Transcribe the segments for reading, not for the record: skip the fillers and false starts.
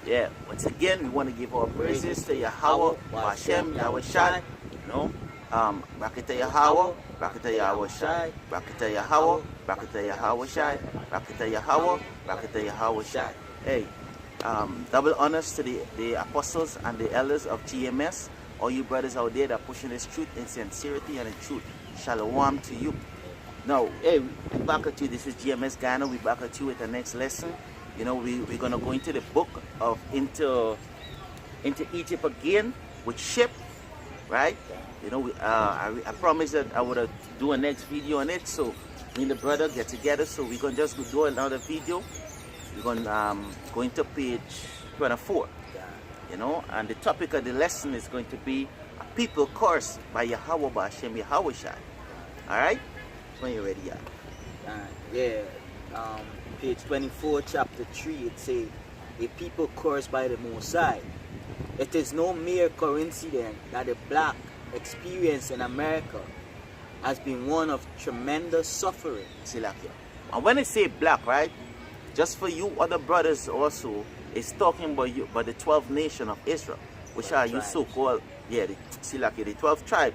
Yeah, once again, we want to give our praises to Yahweh, Hashem, Yahweh Shai, you know, Rakita Yahweh, Rakita Yahweh Shai, Rakita Yahweh, Rakita Yahweh Shai, Rakita Yahweh, Rakita Yahweh Shai. Hey, double honors to the apostles and the elders of GMS, all you brothers out there that are pushing this truth in sincerity and in truth. Shalom to you. Now, hey, we back at you. This is GMS Ghana. We back at you with the next lesson. You know, we're gonna go into the book of into Egypt again with ship, right? You know, I promised that I would do a next video on it. So me and the brother get together. So we're gonna just do another video. We're gonna go into page 24. You know, and the topic of the lesson is going to be a people cursed by Yahweh Hashem Yahweh Shai. All right, when you're ready, yeah. Page 24, chapter 3, it says, a people cursed by the Most High. It is no mere coincidence that the black experience in America has been one of tremendous suffering. And when I say black, right, just for you other brothers also, it's talking about you, about the 12 nation of Israel, which are you so-called, yeah, the 12 tribe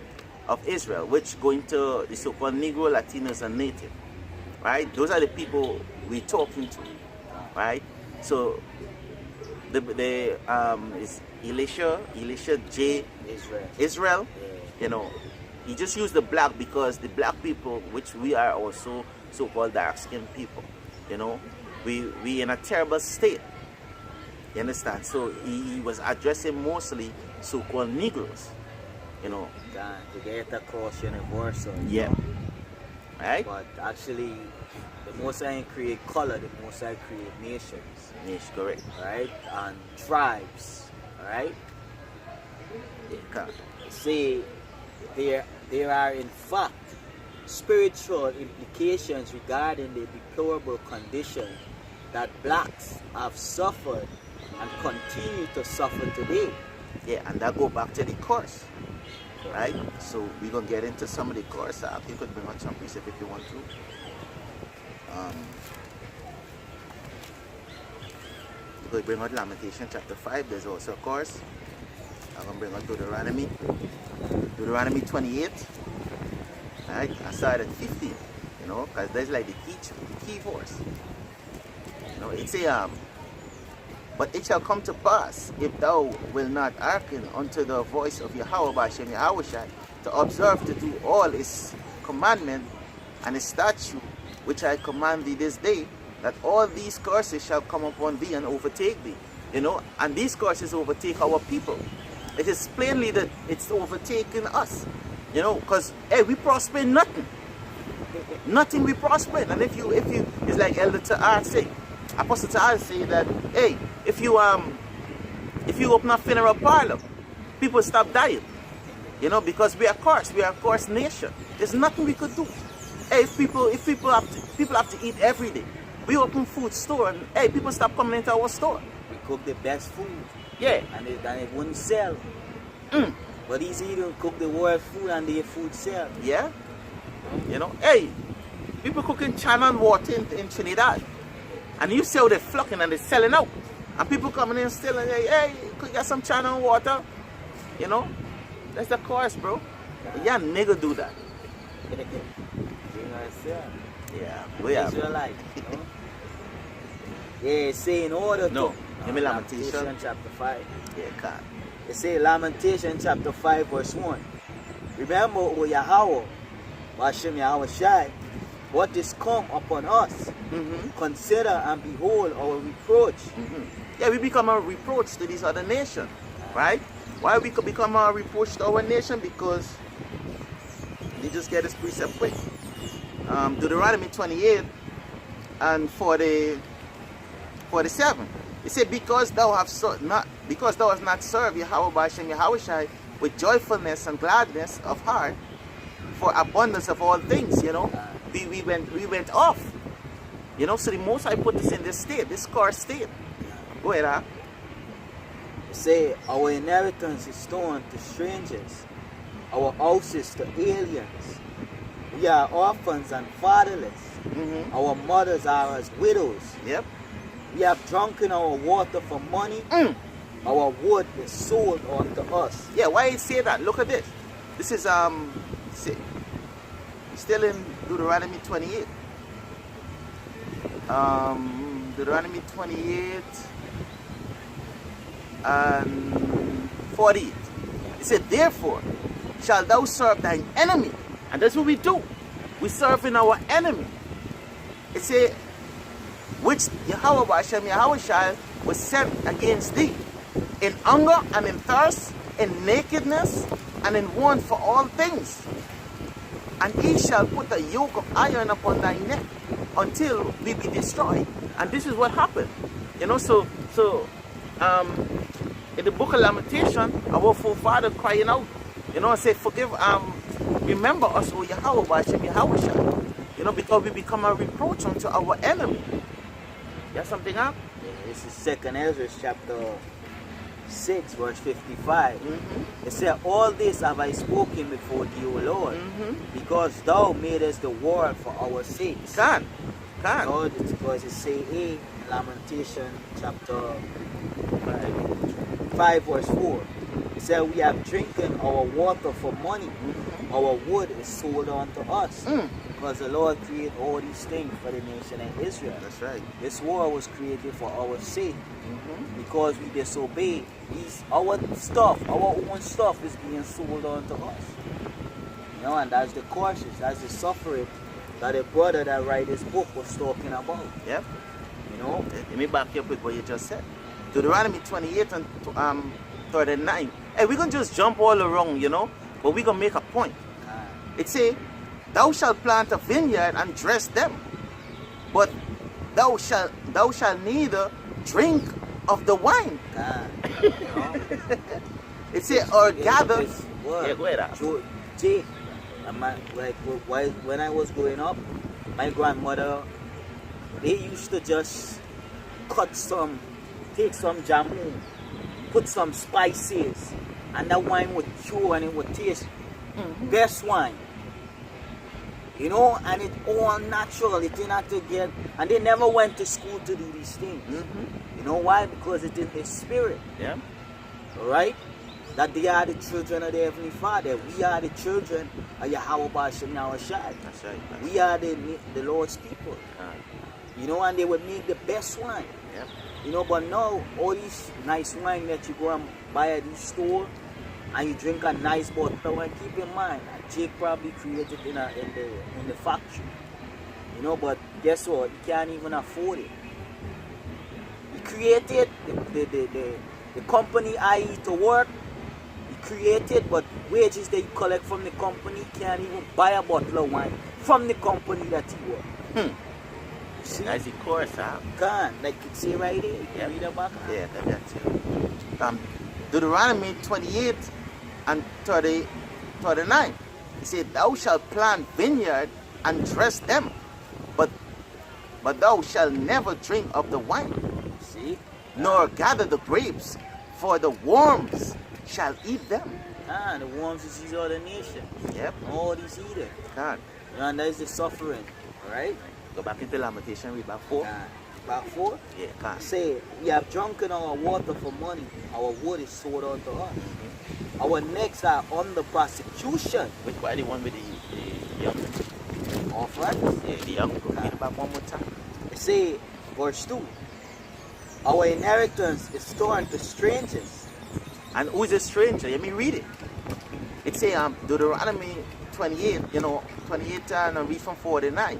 of Israel, which go into the so-called Negro, Latinos, and Native. Right? Those are the people we're talking to, right? So the is Elisha J. Israel. Yeah. You know, he just used the black because the black people, which we are also so-called dark-skinned people, you know, we in a terrible state. You understand? So he was addressing mostly so-called Negroes, you know. To get across universal. Yeah. Know? Right? But actually, the Most High create color, the Most High create nations. Yes, correct. Right? And tribes. Alright? Yeah, say there are in fact spiritual implications regarding the deplorable condition that blacks have suffered and continue to suffer today. Yeah, and that go back to the curse. Right? So we're going to get into some of the course. You could bring out some precept if you want to. You could bring out Lamentation chapter 5. There's also a course. I'm going to bring out Deuteronomy 28. Right? I started at 15. You know, because there's like the key verse. You know, it's a but it shall come to pass, if thou wilt not hearken unto the voice of Yahweh Hashem Yahweh Shai, to observe to do all his commandment and his statute, which I command thee this day, that all these curses shall come upon thee and overtake thee. You know, and these curses overtake our people. It is plainly that it's overtaking us. You know, because hey, we prosper in nothing. Nothing we prosper in. And if you, it's like Elder Ta'ar say, Apostle Ta'ar say that, hey, if you open a funeral parlor, people stop dying. You know, because we are cursed. We are a cursed nation. There's nothing we could do. Hey, if people have to eat every day. We open food store and hey, people stop coming into our store. We cook the best food. Yeah. And it wouldn't sell. But these don't cook the world food and their food sell. Yeah. You know, hey, people cooking channel water in Trinidad. And you see how they're flocking and they're selling out. And people coming in still and say, hey, could you get some channel water? You know? That's the course, bro. Yeah, nigga do that. Yeah, we are. Israelite, you know? Yeah, say in order to... No, give me Lamentation chapter 5. Yeah, God. It say Lamentation chapter 5 verse 1. Remember, O Yahweh, Hashem Yahweh Shai, what is come upon us. Consider and behold our reproach. Yeah, we become a reproach to these other nations, right? Why we could become a reproach to our nation? Because they just get this precept quick. Deuteronomy 28 and 47. It said, because thou hast not served Yahweh Hashem Yahweh Shai with joyfulness and gladness of heart for abundance of all things, you know. We went off. You know, so the Most High put us in this state, this cursed state. Go ahead, huh? Say, our inheritance is stolen to strangers, our houses to aliens. We are orphans and fatherless. Our mothers are as widows. Yep. We have drunken our water for money. Our wood is sold unto us. Yeah, why it say that? Look at this. This is still in Deuteronomy 28. Deuteronomy 28 and 48. It said, therefore shalt thou serve thine enemy. And that's what we do. We serve in our enemy. It said, which Yahweh Hashem Yahweh Shai was sent against thee, in hunger and in thirst, in nakedness and in want for all things. And he shall put a yoke of iron upon thy neck until we be destroyed. And this is what happened. You know, so in the book of Lamentation, our forefather crying out, you know, say, forgive, remember us, O Yahweh Hashem Yahweh Shai. You know, because we become a reproach unto our enemy. You have something up? Yeah, this is 2nd Ezra chapter 6 verse 55. It said, all this have I spoken before thee, O Lord, because thou madest the world for our sakes. Can. Lord, it's because it say in Lamentation chapter 5 verse 4. It said, we have drinking our water for money. Our wood is sold unto us. Because the Lord created all these things for the nation of Israel. That's right. This war was created for our sake. Because we disobeyed. Our stuff, our own stuff is being sold unto us. You know, and that's the cautious, that's the suffering that the brother that wrote this book was talking about. Yep. You know? Let me back you up with what you just said. Deuteronomy 28 and 39. Hey, we're going to just jump all around, you know, but we're going to make a point. It say, thou shalt plant a vineyard and dress them, but thou shalt neither drink of the wine. You know? It say, or gather. Yeah, go ahead. Jake, when I was growing up, my grandmother, they used to just take some jamu, put some spices, and that wine would chew and it would taste best wine. You know, and it's all natural. It didn't have to get, and they never went to school to do these things. You know why? Because it's in their spirit. Yeah. Alright? That they are the children of the Heavenly Father. We are the children of Yahweh Hashem Yahweh Shai. That's right. We are the Lord's people. You know, and they would make the best wine. Yep. You know, but now all these nice wine that you go and buy at the store, and you drink a nice bottle, and keep in mind, Jake probably created in the factory. You know, but guess what? He can't even afford it. He created the company, i.e. to work. He created, but wages that he collect from the company, he can't even buy a bottle of wine from the company that he works. See? That's the course, huh? Can't. Like it say right here. You can read about that. Yeah, that's it. Deuteronomy 28 and 39. He said, thou shalt plant vineyard and dress them, but thou shalt never drink of the wine. See? Nor gather the grapes, for the worms shall eat them. The worms is these other nations. Yep. All these eaters. God. You know, and that is the suffering. Alright? Go back into Lamentation, read back 4. Back 4? Yeah, God. Say, we have drunken our water for money. Our wood is sold unto us. Our necks are under prosecution. Which why the one with the young? All right? Yeah, the young. Read back one more time. It say, verse 2. Our inheritance is torn to strangers. And who is a stranger? Let me read it. It say Deuteronomy 28, 28 and read from 49.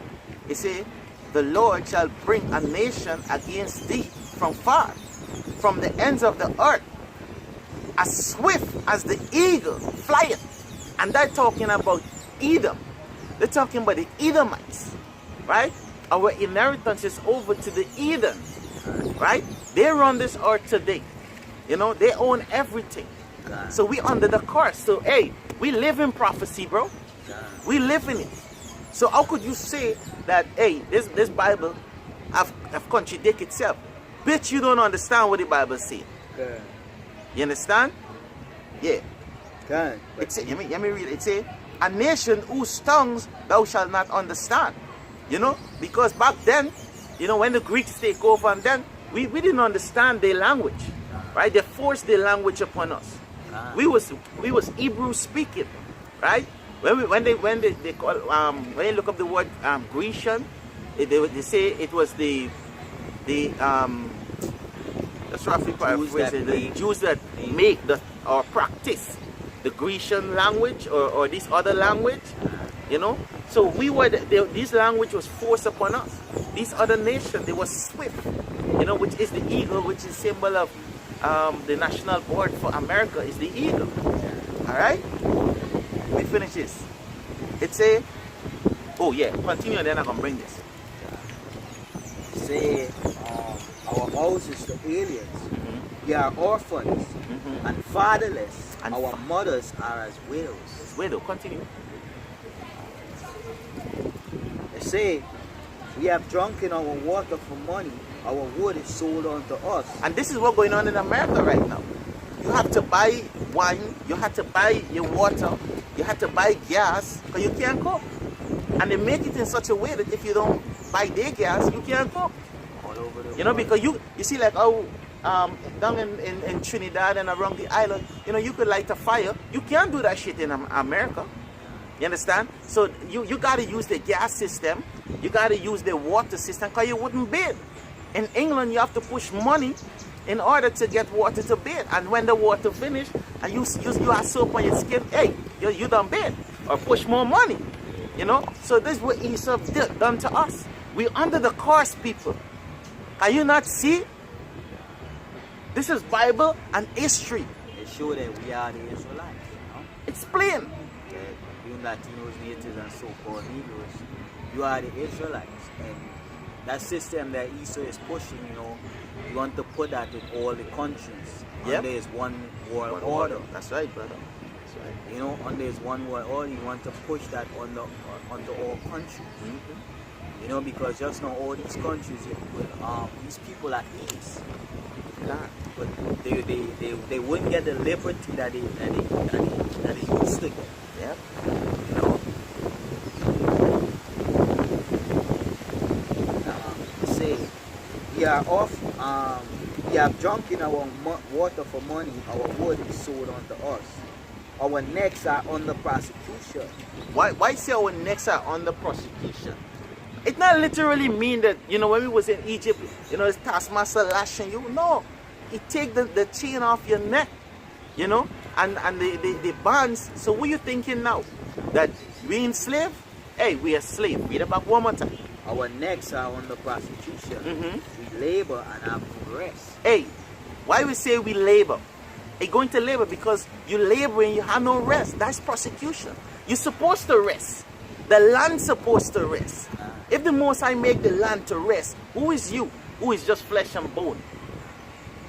It say, the Lord shall bring a nation against thee from far, from the ends of the earth, as swift as the eagle flieth. And they're talking about Edom. They're talking about the Edomites, right? Our inheritance is over to the Edom, right? They run this earth today. You know, they own everything. So we under the curse. So, hey, we live in prophecy, bro. We live in it. So how could you say that, hey, this Bible have contradict itself? Bitch, you don't understand what the Bible says. You understand? Yeah. It say, let me read it. It say, a nation whose tongues thou shalt not understand. You know, because back then, you know, when the Greeks take over, and then we didn't understand their language, right? They forced their language upon us. We was Hebrew speaking, right? When they call when you look up the word Grecian, they say it was the that's roughly paraphrasing, the Jews that make or practice the Grecian language or this other language, you know. So this language was forced upon us. These other nations, they were swift, you know, which is the eagle, which is symbol of the national bird for America is the eagle. All right, we finish this. It say, oh yeah, continue and then I can bring this. Say, our houses to aliens. We are orphans and fatherless. And our mothers are as widows. Widow, continue. They say, we have drunken our water for money. Our wood is sold unto us. And this is what's going on in America right now. You have to buy wine, you have to buy your water, you have to buy gas, because you can't cook. And they make it in such a way that if you don't buy their gas, you can't cook. All over the you know, world. because you see like how down in Trinidad and around the island, you know, you could light a fire. You can't do that shit in America. You understand? So you got to use the gas system. You got to use the water system because you wouldn't bathe. In England, you have to push money in order to get water to bathe. And when the water finish and you have soap on your skin, hey, you done bathe. Or push more money. You know? So this is what Esau done to us. We're under the curse, people. Can you not see? This is Bible and history. They show that we are the Israelites. You know? Explain. You Latinos, natives, and so-called Negroes, you are the Israelites. And that system that Esau is pushing, you know, you want to put that in all the countries. Yep. Under his one world order. That's right, brother. That's right. You know, under his one world order, you want to push that onto all countries. You know, because just now all these countries, these people are ease. But they wouldn't get the liberty that they used to get. Yep. You know? Say, we are we have drunk in our water for money, our wood is sold unto us. Our necks are under prosecution. Why say our necks are under prosecution? It not literally mean that, you know, when we was in Egypt, you know, it's taskmaster lashing you. No. It take the chain off your neck, you know, and the bonds. So what you thinking now? That we enslaved? Hey, we are slave. Read about one more time. Our necks are under prosecution. We labor and have no rest. Hey, why we say we labor? You're going to labor because you labor and you have no rest. That's prosecution. You're supposed to rest. The land's supposed to rest. If the Most High make the land to rest, who is you? Who is just flesh and bone?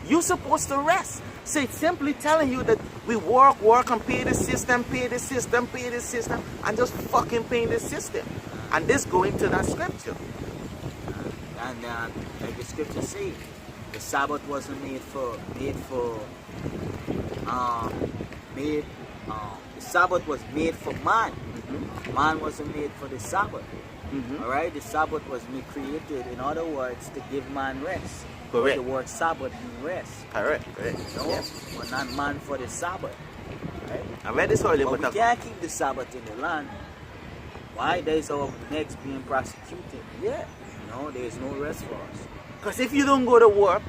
You're supposed to rest. So it's simply telling you that we work and pay the system, and just fucking pay the system. And this going to that scripture. And like the scripture says, the Sabbath wasn't the Sabbath was made for man. Man wasn't made for the Sabbath. Alright, the Sabbath was created, in other words, to give man rest. Correct. The word Sabbath means rest. Correct. No, Yes. but not man for the Sabbath. Right? I read this earlier, But but we can't keep the Sabbath in the land. Why? There's our necks being prosecuted. yeah. You know, there's no rest for us. Because if you don't go to work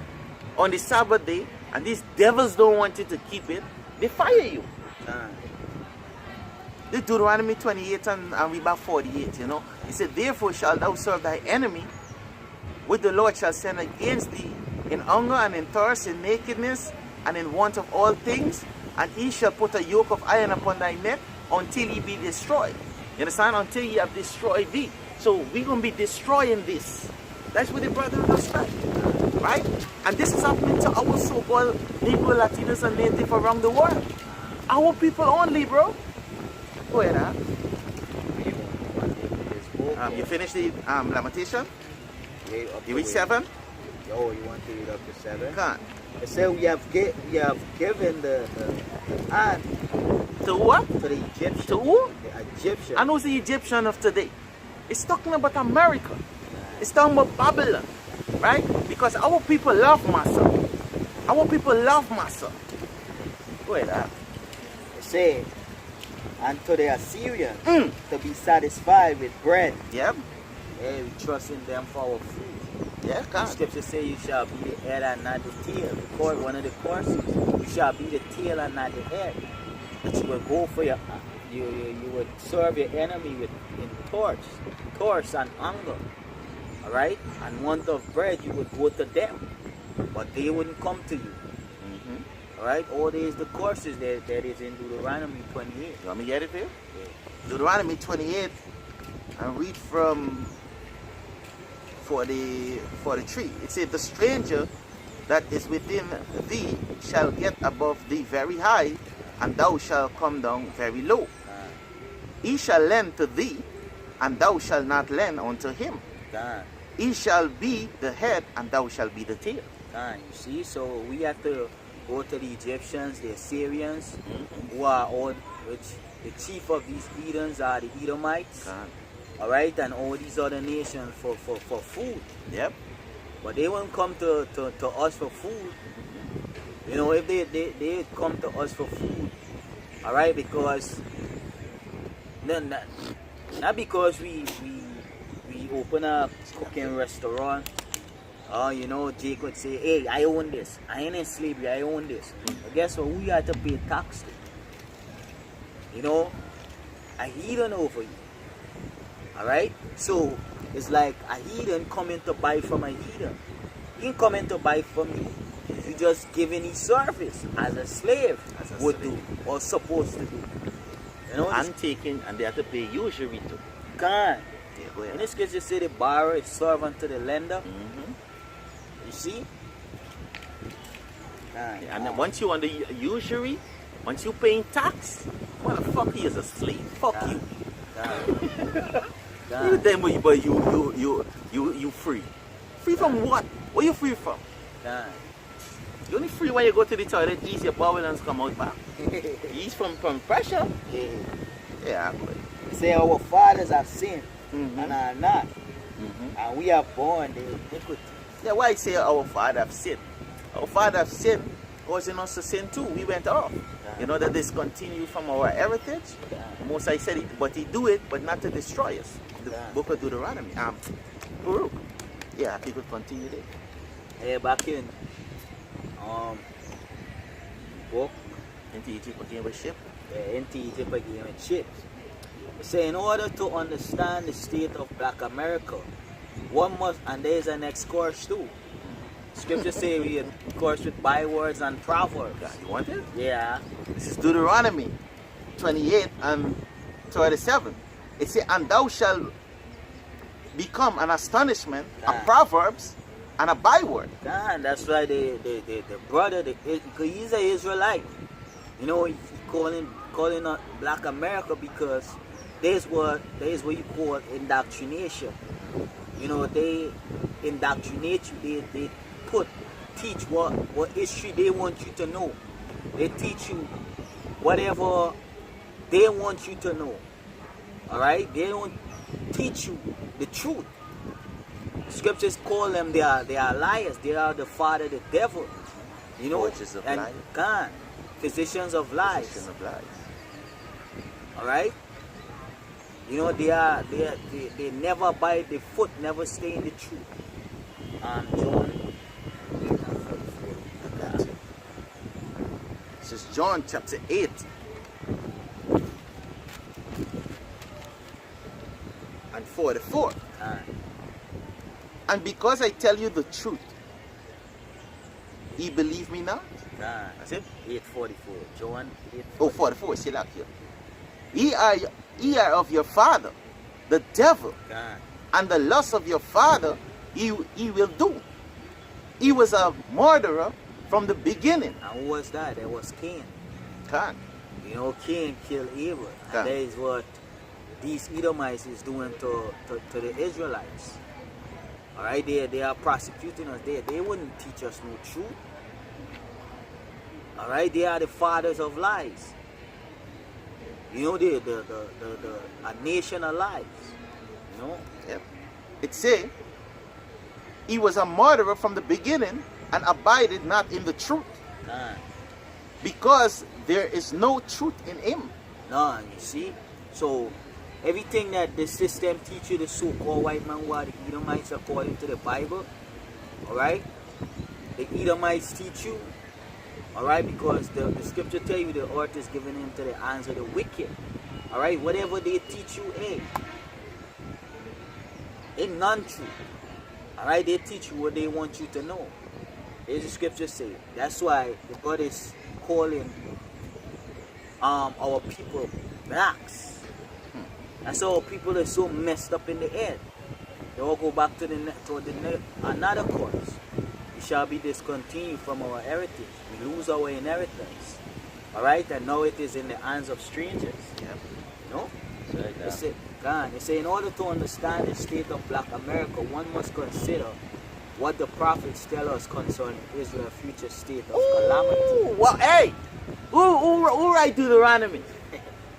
on the Sabbath day, and these devils don't want you to keep it, they fire you. The Deuteronomy 28 and we about 48, you know. He said, therefore shalt thou serve thy enemy, which the Lord shall send against thee, in hunger and in thirst, in nakedness, and in want of all things, and he shall put a yoke of iron upon thy neck until he be destroyed. You understand? Until he have destroyed thee. So we're going to be destroying this. That's what the brother understand. Right? And this is happening to our so-called Negro, Latinos, and Native around the world. Our people only, bro. Go ahead, huh? You finished the lamentation? You reach 7? Yo, you want to read up to 7? Can't. It said we have given the hand To what? to the Egyptians. To who? The Egyptians. And who's the Egyptian of today? It's talking about America. It's talking about Babylon. Right? Because our people love massa. Our people love massa. Go ahead. It say, and to the Assyrians Mm. to be satisfied with bread. Yep. Hey, we trust in them for our food. Yeah, The God. scripture say you shall be the head and not the tail. One of the courses, you shall be the tail and not the head. That you will go for you would serve your enemy with in thirst and hunger. Alright? And want of bread, you would go to them. But they wouldn't come to you. Mm-hmm. Alright? All these the courses that is in Deuteronomy 28. You want me to get it for you? Yeah. Deuteronomy 28, and read from 43. It says, the stranger that is within thee shall get above thee very high, and thou shalt come down very low. He shall lend to thee, and thou shalt not lend unto him. He shall be the head, and thou shalt be the tail. You see, so we have to go to the Egyptians, the Assyrians, Mm-hmm. who are all, which the chief of these Edoms are the Edomites, God. alright, and all these other nations for food. Yep. But they won't come to us for food. You know, if they come to us for food, alright, because then not because we open a cooking restaurant. You know, Jake would say, hey, I own this. I ain't in slavery, I own this. But guess what? We have to pay tax to. You know, a heathen over you. Alright? So, it's like a heathen coming to buy from a heathen. He ain't coming to buy from you. You just giving his service as a slave would do or supposed to do. You know, And taking, and they have to pay usury too. God. Yeah, go In ahead. this case, you say the borrower is servant to the lender. Mm-hmm. You see? God. And then once you on the usury, once you paying tax, motherfucker, he is a slave. Fuck God. you. God. You then, but you free. Free from what? Where you free from? God. You only free when you go to the toilet, ease your bowel and come out back. Ease from pressure. Yeah. Yeah, good. Say our fathers have sinned Mhm. and are not. Mhm. And we are born the iniquity. Yeah, why I say our father have sinned? Our father have sinned, causing us to sin too. We went off. You know that this continue from our heritage. Most I said it, but he do it, but not to destroy us. The Yeah. book of Deuteronomy. Baruch. Yeah, people continue there. Hey, back in book Into Egypt again with ship. into Egypt again with ships. It say in order to understand the state of Black America, one must, and there's an next course too. Scripture say we have course with bywords and proverbs. God, you want it? Yeah. This is Deuteronomy 28 and 37. It says, and thou shalt become an astonishment, a Yeah. proverbs, and a byword. God, that's why the brother, because he's an Israelite. You know, he calling out Black America because there's what you call indoctrination. You know, they indoctrinate you. They teach what history they want you to know. They teach you whatever they want you to know. All right, they don't teach you the truth. Scriptures call them they are liars. They are the father, the devil. You know, Forges of and lies. God, physicians of lies. Physician of lies. All right. You know they never bite the foot, never stay in the truth. John. I got you. This is John chapter 8. And 44. And because I tell you the truth, ye believe me not? That's it. 8:44. John 8. Oh, 44, still out here. Ye are of your father, the devil, God. and the lust of your father he will do. He was a murderer from the beginning. And who was that? That was Cain. God. You know, Cain killed Abel. God. And that is what these Edomites is doing to the Israelites. Alright, they are prosecuting us there. They wouldn't teach us no truth. Alright, they are the fathers of lies. You know, a nation of lies. You know? Yep. It say, he was a murderer from the beginning and abided not in the truth, because there is no truth in him. None, you see? So, everything that the system teach you, the so-called white man, what the Edomites according to the Bible, alright? The Edomites teach you, alright? Because the scripture tell you the earth is given into the hands of the wicked. Alright? Whatever they teach you, ain't none true. Alright? They teach you what they want you to know. As the scripture say. That's why the God is calling our people blacks. That's why our people are so messed up in the head. They all go back to another course. We shall be discontinued from our heritage. We lose our inheritance. Alright? And now it is in the hands of strangers. Yep. You know? They say in order to understand the state of black America, one must consider what the prophets tell us concerning Israel's future state of calamity. Well, hey, who write Deuteronomy?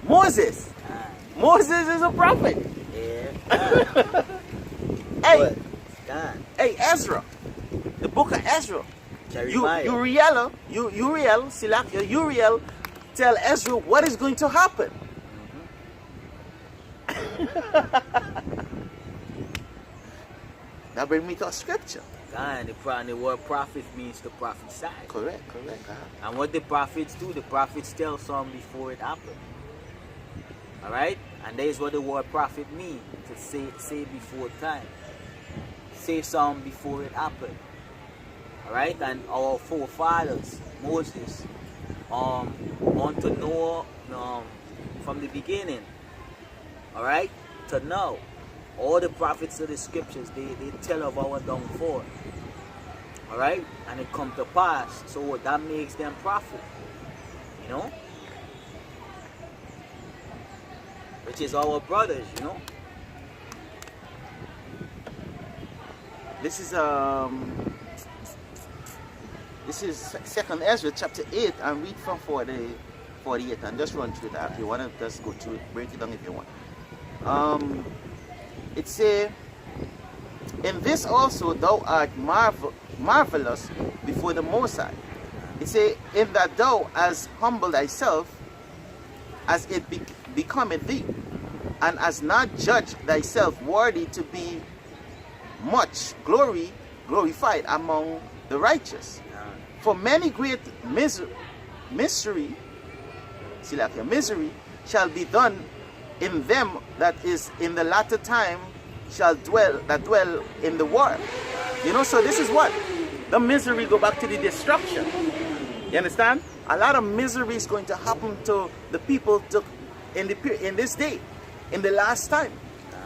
Moses. Moses is a prophet. Yeah. Hey, God. hey, Ezra, the book of Ezra. Jeremiah. Uriel tell Ezra what is going to happen. That brings me to a scripture. God, the word prophet means to prophesy. Correct. And what the prophets do, the prophets tell some before it happens. Alright? And that is what the word prophet means, to say before time. Say something before it happened. Alright? And our forefathers, Moses, unto Noah, from the beginning, alright, to now, all the prophets of the scriptures, they tell of our downfall. Alright? And it come to pass. So that makes them prophet. You know? Which is our brothers, you know? This is Second Ezra chapter 8, and read from 48 and just run through that. If you want to just go through it, break it down if you want. It say, in this also thou art marvelous before the Most High. It say, in that thou hast humbled thyself as it becometh thee, and hast not judged thyself worthy to be much glorified among the righteous. For many great misery shall be done in them that is in the latter time that dwell in the world. You know, so this is what? The misery go back to the destruction. You understand? A lot of misery is going to happen to the people in this day, in the last time.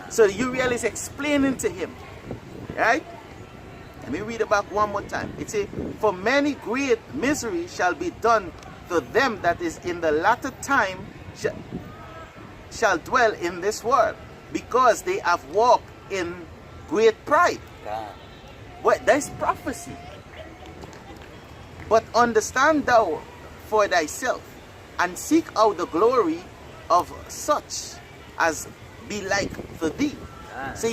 So Uriel is explaining to him. Right? Let me read it back one more time. It says, for many great misery shall be done to them that is in the latter time shall dwell in this world, because they have walked in great pride. What? That's prophecy. But understand thou for thyself, and seek out the glory of such as be like to thee. So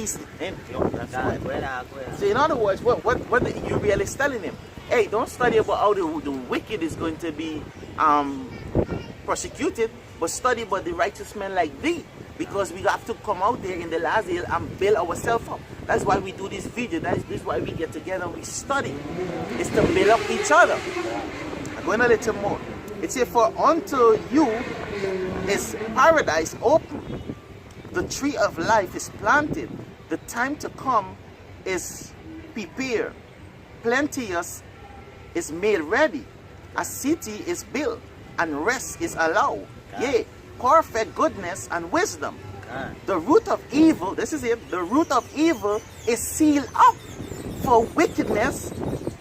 in other words, what Uriel is telling him, hey, don't study about how the wicked is going to be persecuted, but study about the righteous men like thee, because we have to come out there in the last days and build ourselves up. That's why we do this video. This is why we get together and we study. It's to build up each other. I'm going a little more. It says, for unto you is paradise open. The tree of life is planted. The time to come is prepared. Plenteous is made ready. A city is built, and rest is allowed. Yea, perfect goodness and wisdom. The root of evil, this is it, the root of evil is sealed up for wickedness,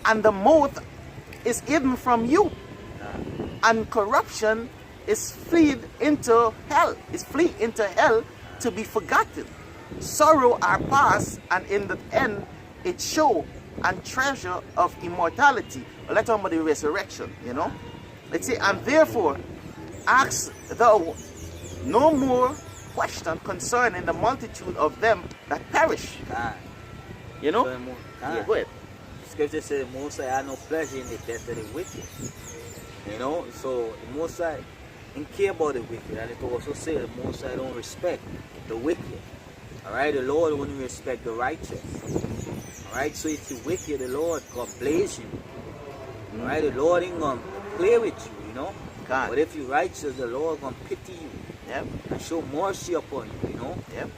and the mouth is hidden from you. And corruption is fleed into hell. Is flee into hell to be forgotten. Sorrow are past, and in the end it show and treasure of immortality. Let's talk about the resurrection, you know. Let's say, and therefore ask thou no more question concerning the multitude of them that perish. You know, Yeah, go ahead. Scripture says the Most High had no pleasure in the death of the wicked. You know, so the Most High didn't care about the wicked, and it also says the Most High don't respect the wicked. Alright, the Lord only respect the righteous. Alright, so if you're wicked, the Lord God blaze you. Alright, the Lord ain't gonna play with you, you know. God. But if you're righteous, the Lord gonna pity you. Yep. And show mercy upon you, you know. Yep.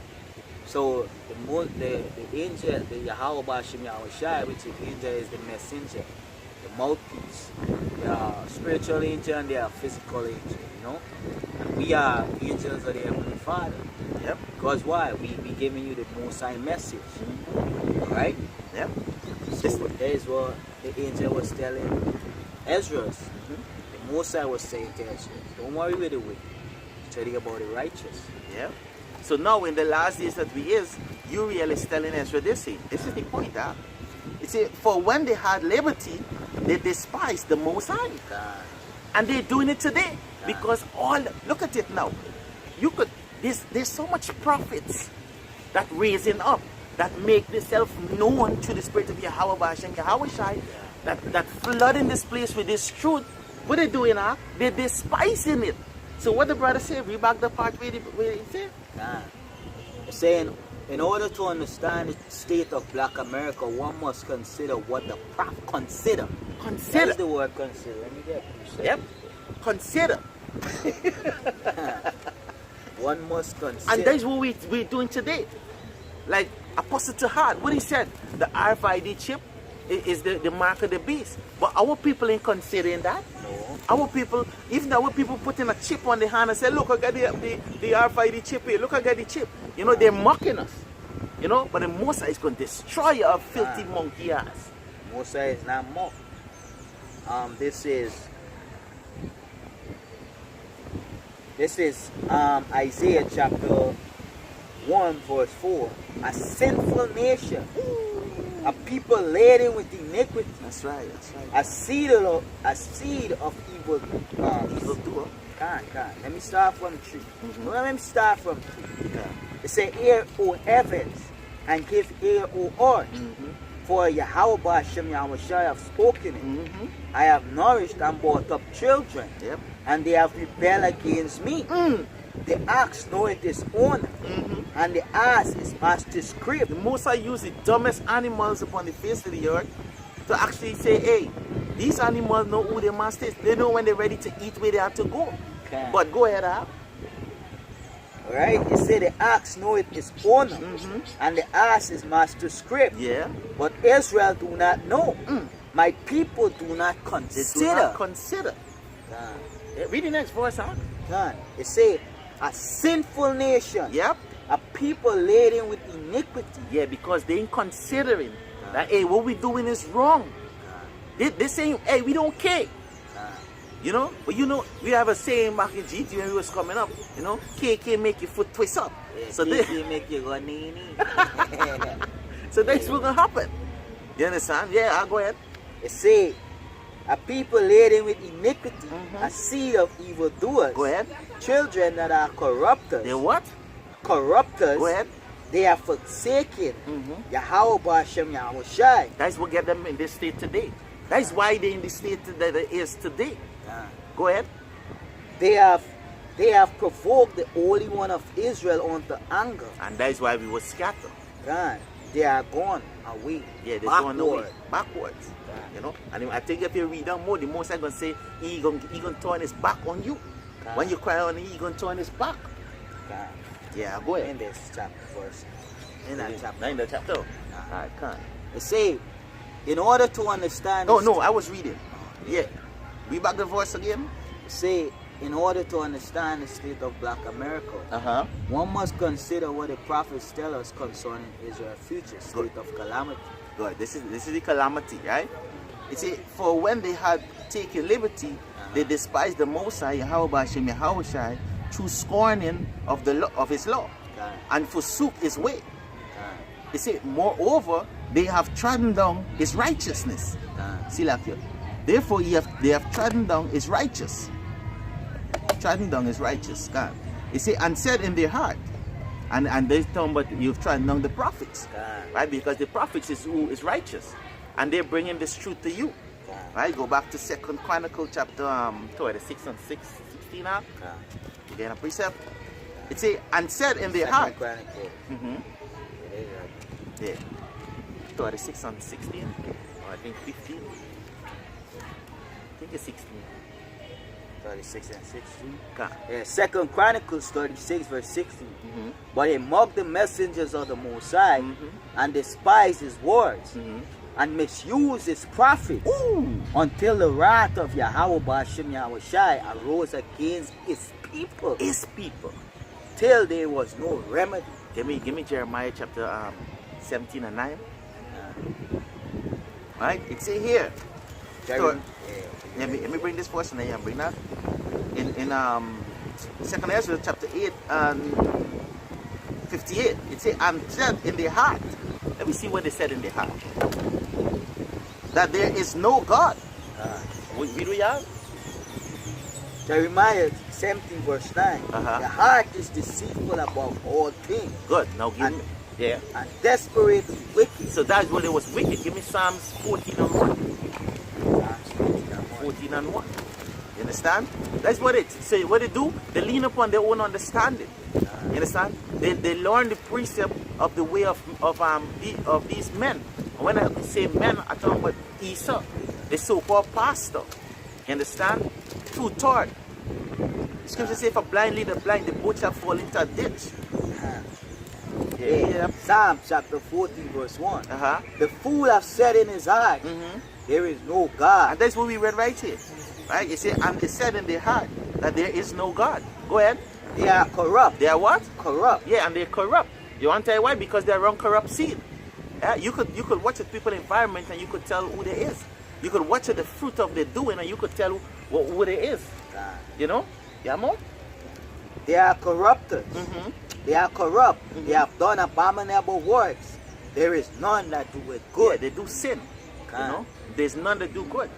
So the angel, the Yahweh Bashim Yahushai, which the angel is the messenger, the mouthpiece. They are spiritual angel and they are physical angel, you know. And we are angels of the Heavenly Father. Yep. Because why? We giving you the Most High message. Alright? Yep. So that is what the angel was telling Ezra. The Most High was saying to Ezra, don't worry with the wicked. Study about the righteous. Yep. So now in the last days that we is, Uriel is telling Ezra this thing. This is the point, huh? It says, for when they had liberty, they despised the Most High. God. And they're doing it today. Because look at it now. You could, there's so much prophets that raising up, that make themselves known to the spirit of Yahweh Hashem, Yahweh Shai, that flooding this place with this truth. What they doing, huh? They're despising it. So what the brother say, read back the part where he said? It's saying, in order to understand the state of Black America, one must consider what the prophet consider. Consider. That's the word consider. Let me get it. Yep. Consider. One must consider. And that's what we're doing today. Like Apostle Tahad, what he said, the RFID chip is the mark of the beast. But our people ain't considering that. No. Our people, even our people putting a chip on the hand and say, look, I got the RFID chip here. Look, I got the chip. You know, they're mocking us. You know, but the Most High is going to destroy your filthy monkey ass. Most High is not mocked. This is Isaiah chapter 1 verse 4. A sinful nation, a people laden with iniquity. That's right, that's right. A seed of evil. Evildoer. Let me start from 3. Let me start from 3. Okay. It says, hear, O heavens, and give ear, O earth. For Yahweh Hashem Yahushai have spoken it. I have nourished and brought up children, Yep. and they have rebelled against me. The ox knoweth his owner, and the ass his master's crib. The Most High used the dumbest animals upon the face of the earth to actually say, hey, these animals know who their master is. They know when they're ready to eat where they have to go. Okay. But go ahead, Al. Alright, it said the ox knoweth his owner, and the ass his master's crib. Yeah. But Israel do not know. My people do not They consider. do not consider. God. Yeah, read the next verse, huh? God. It said a sinful nation, Yep. a people laden with iniquity. Yeah, because they ain't considering that, hey, what we doing is wrong. They saying, hey, we don't care. You know? But you know, we have a saying back in GT when we was coming up, you know, KK make your foot twist up. Yeah, So they make you go nee. so that's what's gonna happen. You understand? Yeah, I'll go ahead. It say a people laden with iniquity, a seed of evildoers. Go ahead. Children that are corrupters. They what? Corrupters. Go ahead. They are forsaken. Yahweh Hashem Yahushai. That's what get them in this state today. That's why they're in the state that it is today. Go ahead. They have provoked the Holy One of Israel unto anger. And that's why we were scattered. God, they are gone away. Yeah, they're backward. going away. Backwards. You know? And I think if you read down more, the Most High gonna say he gonna turn his back on you. God. When you cry on him, he gonna turn his back. God. Yeah, go ahead. In this chapter verse. In that chapter. In the chapter. Alright, come. It say, in order to understand. Oh no, I was reading. Yeah. Read back the verse again. It say, in order to understand the state of Black America, one must consider what the prophets tell us concerning Israel's future state of calamity. Good. This is the calamity, right? It says, for when they had taken liberty, they despised the Most High, Yahweh Hashem Yahushai, through scorning of the law, of his law, and forsook his way. It says, moreover, they have trodden down his righteousness. See like here. Therefore, they have trodden down his righteous. Trodden down his righteous. God. It says, and said in their heart, And they talking about you've trodden down the prophets, God. right? Because the prophets is who is righteous, and they're bringing this truth to you, God. right? Go back to Second Chronicle chapter 26 and 16 now. God. You get a precept. It say, and said in their heart. Second Chronicle. Mm-hmm. It is right. Yeah. 26 and 16, or I think 15. I think it's 16. 36 and 16. God. Yeah, Second Chronicles 36 verse 16. Mm-hmm. But he mocked the messengers of the Most High Mm-hmm. and despised his words Mm-hmm. and misused his prophets Ooh. until the wrath of Yahweh Ba'ashem Yahushai arose against his people His people. till there was no remedy. Give me Jeremiah chapter 17 and 9. Right? It's here. Jeremy- Let me bring this portion here and bring that. In Second Ezra chapter 8 and 58. It says, and said in their heart. Let me see what they said in their heart. That there is no God. We do you have? Jeremiah 17 verse 9. Uh-huh. The heart is deceitful above all things Good. Now give And- me. Yeah. and desperately wicked. So that's when it was wicked. Give me Psalms 14 and 1. 14 and 1. You understand? That's what it. So what they do, they lean upon their own understanding. You understand? They learn the precept of the way of these men. And when I say men, I talk about Esau, the so-called pastor. You understand? Two-third. The scripture says, if a blind lead the blind, the both shall fall into a ditch. Yeah. Psalm chapter 14 verse 1. Uh-huh. The fool hath said in his heart, Mm-hmm. there is no God. And that's what we read right here. Right? You see, and they said in their heart that there is no God. Go ahead. They are corrupt. They are what? Corrupt. Yeah, and they're corrupt. You want to tell why? Because they're around corrupt seed. Yeah, you could watch the people environment and you could tell who they is. You could watch the fruit of their doing and you could tell who they is. God. You know? Yeah, more? They are corrupters. Mm-hmm. They are corrupt. They have done abominable works. There is none that do it Good. good. They do sin. God. You know? There's none that do good.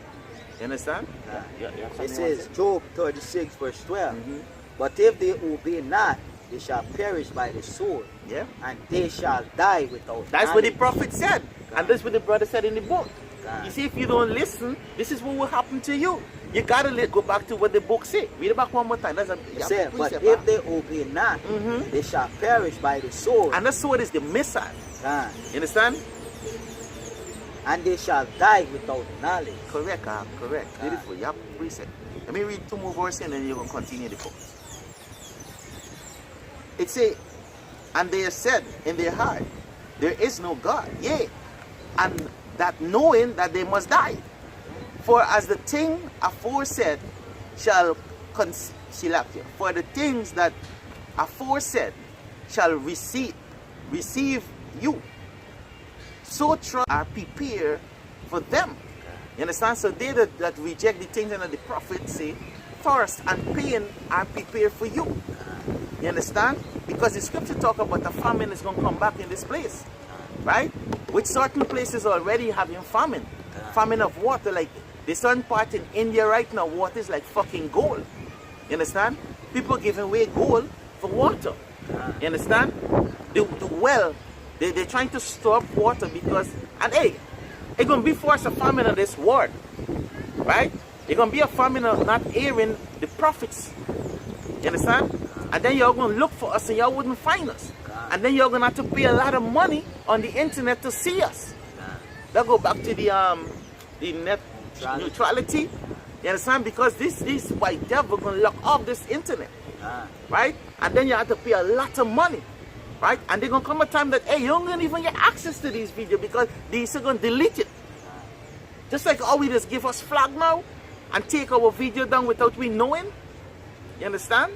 You understand? God. Yeah, yeah. It says Job 36 verse 12. Mm-hmm. But if they obey not, they shall perish by the sword, Yeah. and they shall die without That's what the knowledge. prophet said. And that's what the brother said in the book. God. You see, if you don't listen, this is what will happen to you. You gotta go back to what the book say. Read it back one more time. That's a It said, but precept, if they obey not, Mhm. they shall perish by the sword, and the sword is the missile. God, You understand? and they shall die without knowledge. Correct, correct. Ah. Beautiful. You have precept. Let me read two more verses and then you can continue the book. It say, and they said in their heart, there is no God. Yea, and that knowing that they must die. For as the thing aforesaid shall for the things that aforesaid shall receive you, so try are prepared for them. You understand? So they that reject the things that the prophets say, first and pain are prepared for you. You understand? Because the scripture talk about the famine is going to come back in this place. Right? With certain places already having famine. Famine of water. Like the certain part in India right now, water is like fucking gold. You understand? People giving away gold for water. You understand? The well, they're trying to store up water because, and hey, it's going to be for us a famine of this world. Right? It's going to be a famine of not hearing the prophets. You understand? And then you're going to look for us and y'all wouldn't find us. And then you're going to have to pay a lot of money on the internet to see us. That go back to the net neutrality. You understand? Because this white devil going to lock off this internet. Right? And then you have to pay a lot of money. Right? And they're going to come a time that, hey, you don't gonna even get access to these videos because these are going to delete it. Just like how we just give us flag now and take our video down without we knowing. You understand?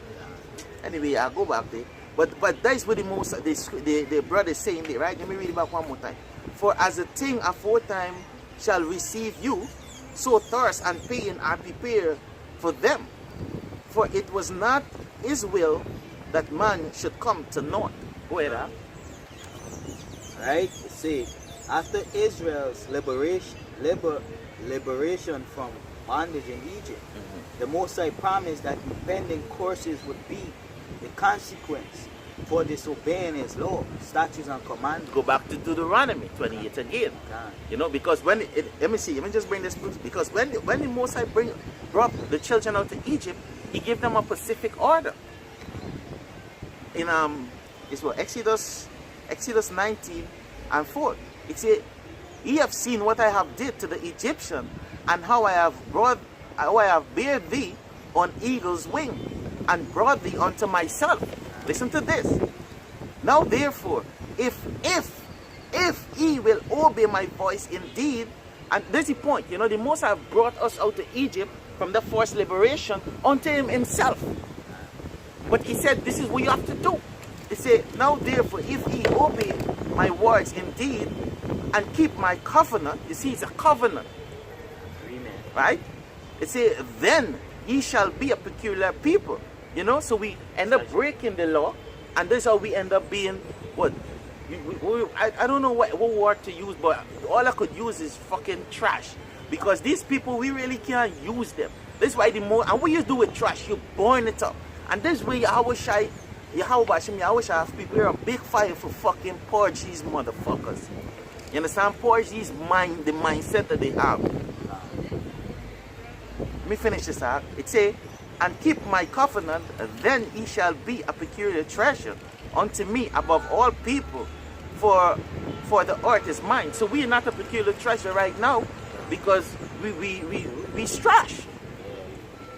Anyway, I'll go back there. But that's what the brother is saying there, right? Let me read it back one more time. For as a thing aforetime shall receive you, so thirst and pain are prepared for them. For it was not his will that man should come to naught. Go ahead, huh? Right? See, after Israel's liberation from bondage in Egypt, the Most High promised that impending curses would be the consequence for disobeying his law, statutes and commandments. Go back to Deuteronomy 28 again. God. You know, because let me just bring this proof. Because when the Most High brought the children out of Egypt, he gave them a specific order. In it's what Exodus 19 and 4. It said, "Ye have seen what I have did to the Egyptian, and how I have bare thee on eagle's wing, and brought thee unto myself." Listen to this. "Now therefore, if ye will obey my voice indeed," and there's the point, you know, the Most High brought us out of Egypt from the forced liberation unto him himself. But he said, this is what you have to do. He said, "Now therefore, if ye obey my words indeed, and keep my covenant," you see, it's a covenant. Amen. Right? It says, "Then ye shall be a peculiar people." You know, so we end up breaking the law, and this is how we end up being what? I don't know what word to use, but all I could use is fucking trash. Because these people, we really can't use them. This is why and what you do with trash, you burn it up. And this way, Yahweh have people here on big fire for fucking purge these motherfuckers. You understand? Purge these the mindset that they have. Let me finish this out. It say, "And keep my covenant, then ye shall be a peculiar treasure unto me above all people, for the earth is mine." So we are not a peculiar treasure right now because we trash.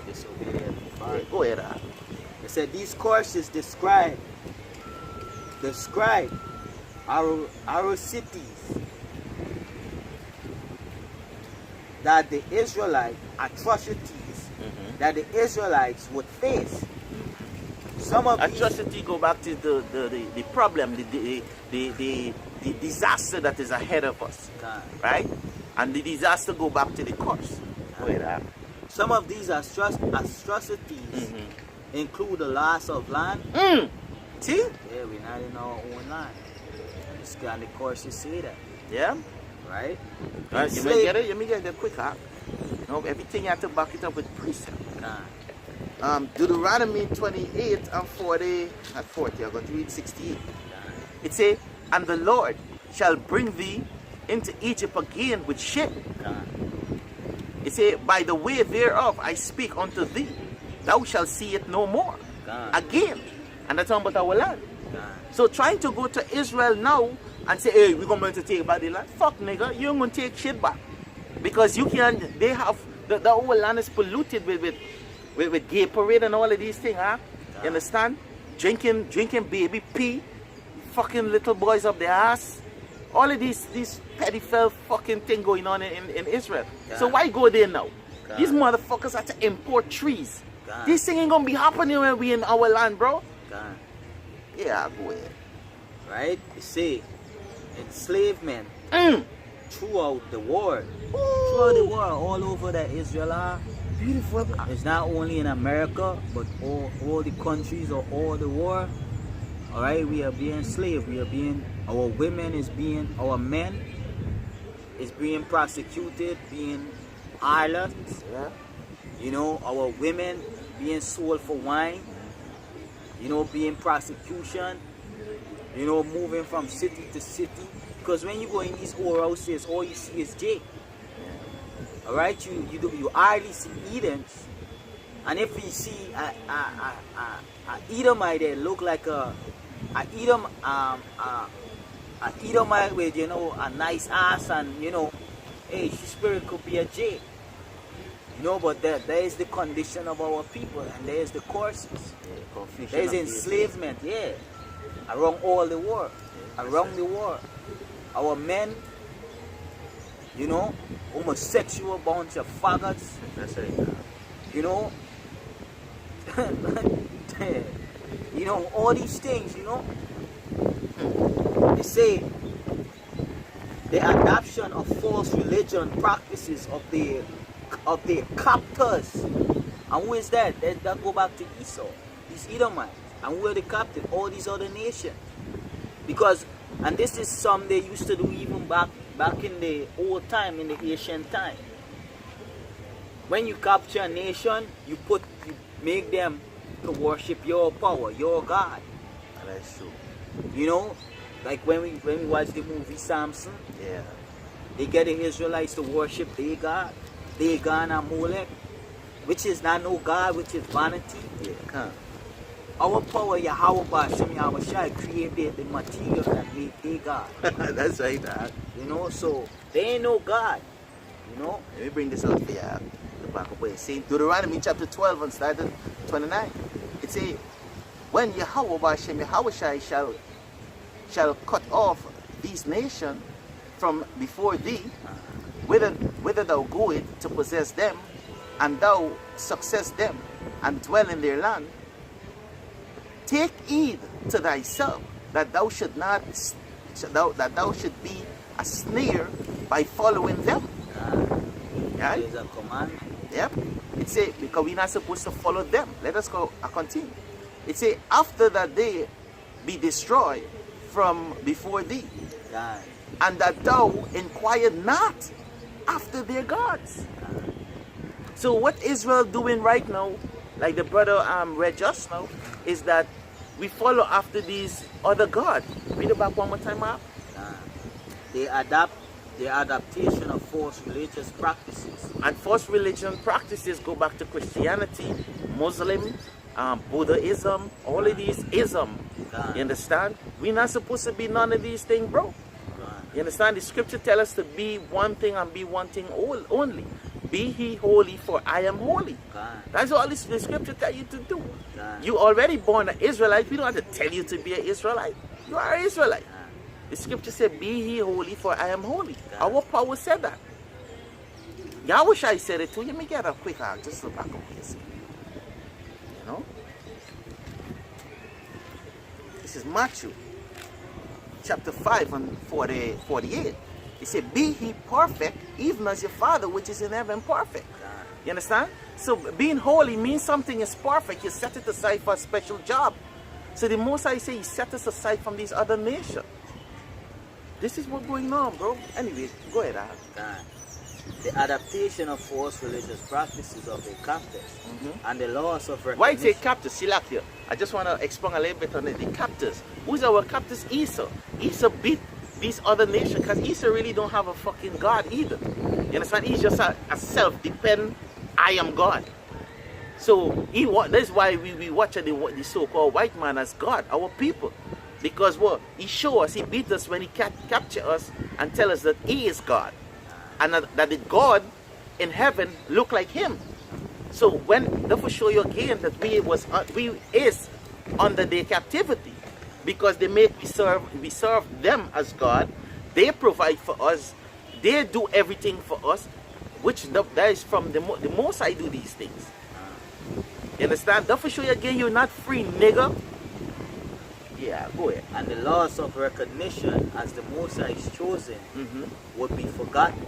Disobedient. Go ahead, Al. It said these courses describe our cities that the Israelite atrocities that the Israelites would face. Some of atrocity go back to the problem, the disaster that is ahead of us, right? And the disaster go back to the curse. Go ahead, Al. Some of these atrocities include the loss of land. See? Yeah, we're not in our own land. It's got the courses say that. Yeah. Right? Right. You may get it. You may get it quick, huh? You know, everything you have to back it up with precept. Deuteronomy 28 and 40. Not 40. I'm going to read 68. It says, "And the Lord shall bring thee into Egypt again with ship." It says, "By the way thereof I speak unto thee, thou shalt see it no more." Again. And that's talking about our land. So trying to go to Israel now and say, "Hey, we're going to take back the land." Fuck, nigga. You ain't going to take shit back. Because you can't, they have, the whole land is polluted with gay parade and all of these things, huh? You understand? Drinking baby pee, fucking little boys up their ass. All of these pedophile fucking thing going on in Israel. So why go there now? These motherfuckers have to import trees. This thing ain't gonna be happening when we in our land, bro. Yeah, go ahead. Right? You see, enslavement throughout the world. Throughout the world, all over that Israel are. Beautiful. It's not only in America, but all the countries of all the world. Alright, we are being enslaved. Our women is being, our men is being prosecuted, being harlots. Yeah. You know, our women being sold for wine. You know, being prosecution. You know, moving from city to city. Because when you go in these old houses, all you see is jail. Alright, you hardly see Edens. And if you see a Edomite that look like a Edomite with, you know, a nice ass, and, you know, hey, his spirit could be a J. You know, but there is the condition of our people, and there is the courses. There is enslavement, yeah, around all the world, around the world. Our men, you know, homosexual bunch of faggots. That's right. You know, you know, all these things, you know. They say the adoption of false religion practices of the captors. And who is that? That go back to Esau, these Edomites. And who are the captive? All these other nations. Because, and this is some they used to do even back in the old time, in the ancient time. When you capture a nation, you make them to worship your power, your God. That's true. You know, like when we watch the movie Samson, Yeah. they get the Israelites to worship their God, Dagon and Molech, which is not no God, which is vanity. Yeah. Come. Our power, Yahweh Bashem Yahweh Shai, created the material that made their God. That's right, dog. You know, so they ain't no God. You know? Let me bring this out for you. The back up way. See, Deuteronomy chapter 12 and start at 29. It says, when Yahweh Bashem Yahweh Shai shall cut off these nations from before thee, whither thou goest to possess them, and thou success them, and dwell in their land, take heed to thyself that thou should not that thou should be a snare by following them. Right? There's a command. Yep. It say because we're not supposed to follow them. Let us go continue. It say after that they be destroyed from before thee, God. and that thou inquire not after their gods. So what Israel doing right now, like the brother read just now, is that we follow after these other gods. Read it back one more time, Mark. They adapt the adaptation of false religious practices. And false religion practices go back to Christianity, Muslim, Buddhism, all of these ism. You understand? We're not supposed to be none of these things, bro. You understand? The scripture tells us to be one thing and be one thing only. Be ye holy, for I am holy. That's all the scripture tell you to do. You already born an Israelite. We don't have to tell you to be an Israelite. You are an Israelite. The scripture said, be ye holy, for I am holy. Our power said that. Yahweh Shai said it too. Let me get a quick out. Just look back over here. See. You know? This is Matthew chapter 5 and 48. It said, be ye perfect, even as your Father which is in heaven perfect. You understand? So being holy means something is perfect. You set it aside for a special job. So the most I say, he set us aside from these other nations. This is what's going on, bro. Anyway, go ahead, Al. The adaptation of false religious practices of the captors and the laws of recognition. Why say captors? Silakia. I just want to expound a little bit on it. The captors. Who's our captors? Esau. Esau beat these other nations because Esau really don't have a fucking God either. You understand? He's just a self-dependent, I am God. So that's why we watch the so-called white man as God, our people. Because what? He show us, he beat us when he capture us and tell us that he is God. And that the God in heaven look like him. So when that will show you again that we is under their captivity. Because we serve them as God. They provide for us. They do everything for us. Which that is from the most I do these things. You understand? That will show you again you're not free, nigga. Yeah, go ahead. And the laws of recognition as the Mosai is chosen would be forgotten.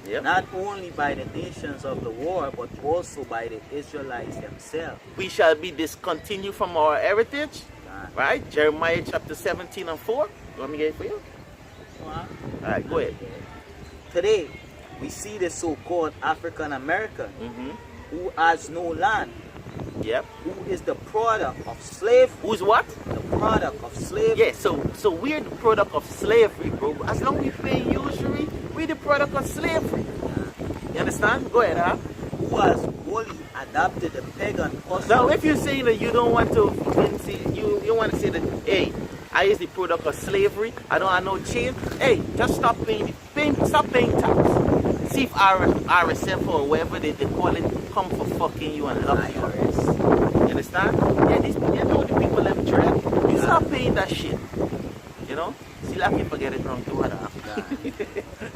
Yep. Not only by the nations of the world, but also by the Israelites themselves. We shall be discontinued from our heritage. Right? Jeremiah chapter 17 and 4. You want me to get it for you? Alright, go ahead. Today, we see the so-called African American who has no land. Yep. Who is the product of slavery. Who's what? The product of slavery. Yeah, so we're the product of slavery, bro. As long as we pay usury, we're the product of slavery. You understand? Go ahead, huh? Who has wholly adopted the pagan custom. Now, if you're saying that you don't want to, you want to say that, hey, I is the product of slavery, I don't have no change. Hey, just stop paying tax. See if RSF or whatever they call it come for fucking you and love you. You understand? Yeah, you know the people them dread. You stop paying that shit. You know? See, like you forget it wrong too.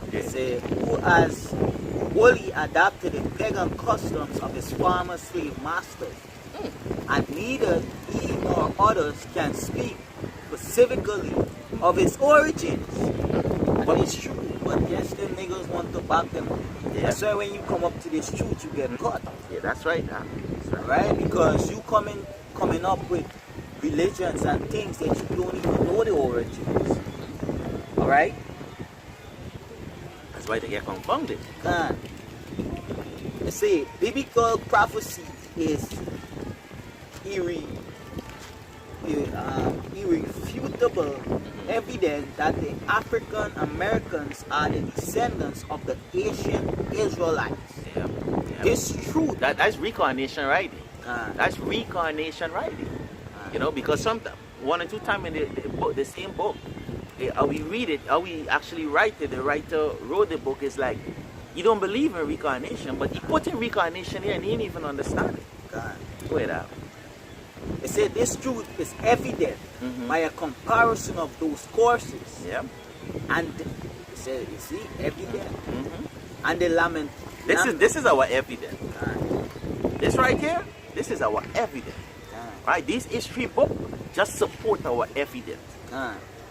They say, who has wholly adopted the pagan customs of his former slave masters, and neither he nor others can speak specifically of his origins. But it's true. But yes, the niggas want to back them. Yeah. That's why when you come up to this truth, you get caught. Yeah, that's right, huh? That's right? Because you coming up with religions and things that you don't even know the origins. Alright? That's why they get confounded. They say biblical prophecy is eerie irrefutable evidence that the African Americans are the descendants of the ancient Israelites. Yeah. This truth. That's reincarnation writing. That's reincarnation writing. You know, because sometimes, one or two times in the book, the same book, how we read it, how we actually write it, the writer wrote the book, is like, you don't believe in reincarnation, but he put in reincarnation here and he didn't even understand it. Wait out. It said this truth is evident by a comparison of those courses. Yeah. And it said, you see, evident. And the lament. This is our evidence. This right here, this is our evidence. Right? These history books just support our evidence.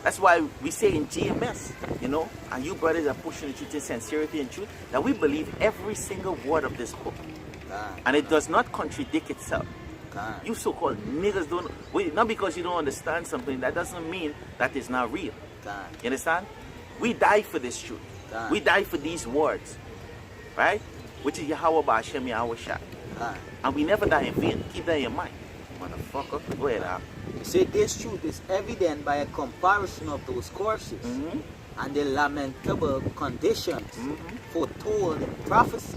That's why we say in GMS, you know, and you brothers are pushing the truth in sincerity and truth, that we believe every single word of this book. And it does not contradict itself. You so-called niggas don't, not because you don't understand something, that doesn't mean that it's not real. You understand? We die for this truth. We die for these words. Right? Which is Yahweh Ba'ashem Yahweh Shai. And we never die in vain. Keep that in your mind. Motherfucker. Go ahead, You say this truth is evident by a comparison of those courses and the lamentable conditions foretold in prophecy.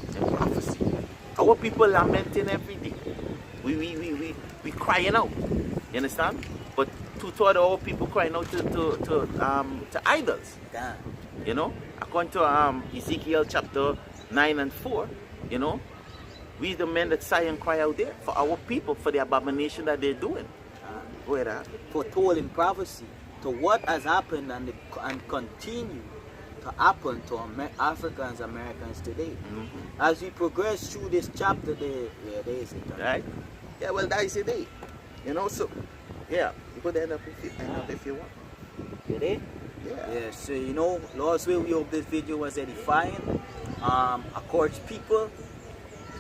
Our people lamenting every day. We crying out. You understand? But two-thirds of our people crying out to idols. You know? According to Ezekiel chapter 9 and 4, you know, we the men that sigh and cry out there for our people, for the abomination that they're doing. Foretold in prophecy to what has happened and continue to happen to Africans, Americans today. As we progress through this chapter, there is it. Right? Yeah, well, that is it. You know, so, yeah, you could end up if you want. You did? Yeah, so, you know, Lord's will, we hope this video was edifying. Encourage people,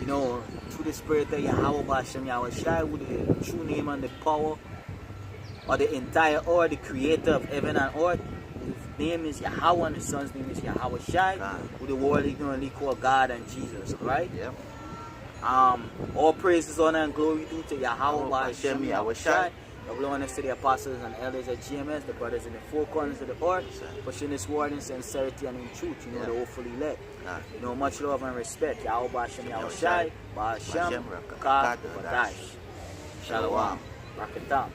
you know, through the spirit of Yahweh Ba'ashem Yahweh Shai, with the true name and the power of the entire earth, the creator of heaven and earth. His name is Yahweh and his son's name is Yahweh Shai, who the world ignorantly call God and Jesus, right? Yeah. All praises, honor, and glory due to Yahweh Ba'ashem Yahweh Shai. The glory to the apostles and elders at GMS, the brothers in the four corners of the earth, pushing this word in sincerity and in truth, you know, the hopefully led. You know, much love and respect. Yahweh Ba'ashem Yahweh Shai, Ba'ashem, Kakad, Badash. Shalom. Rakatam.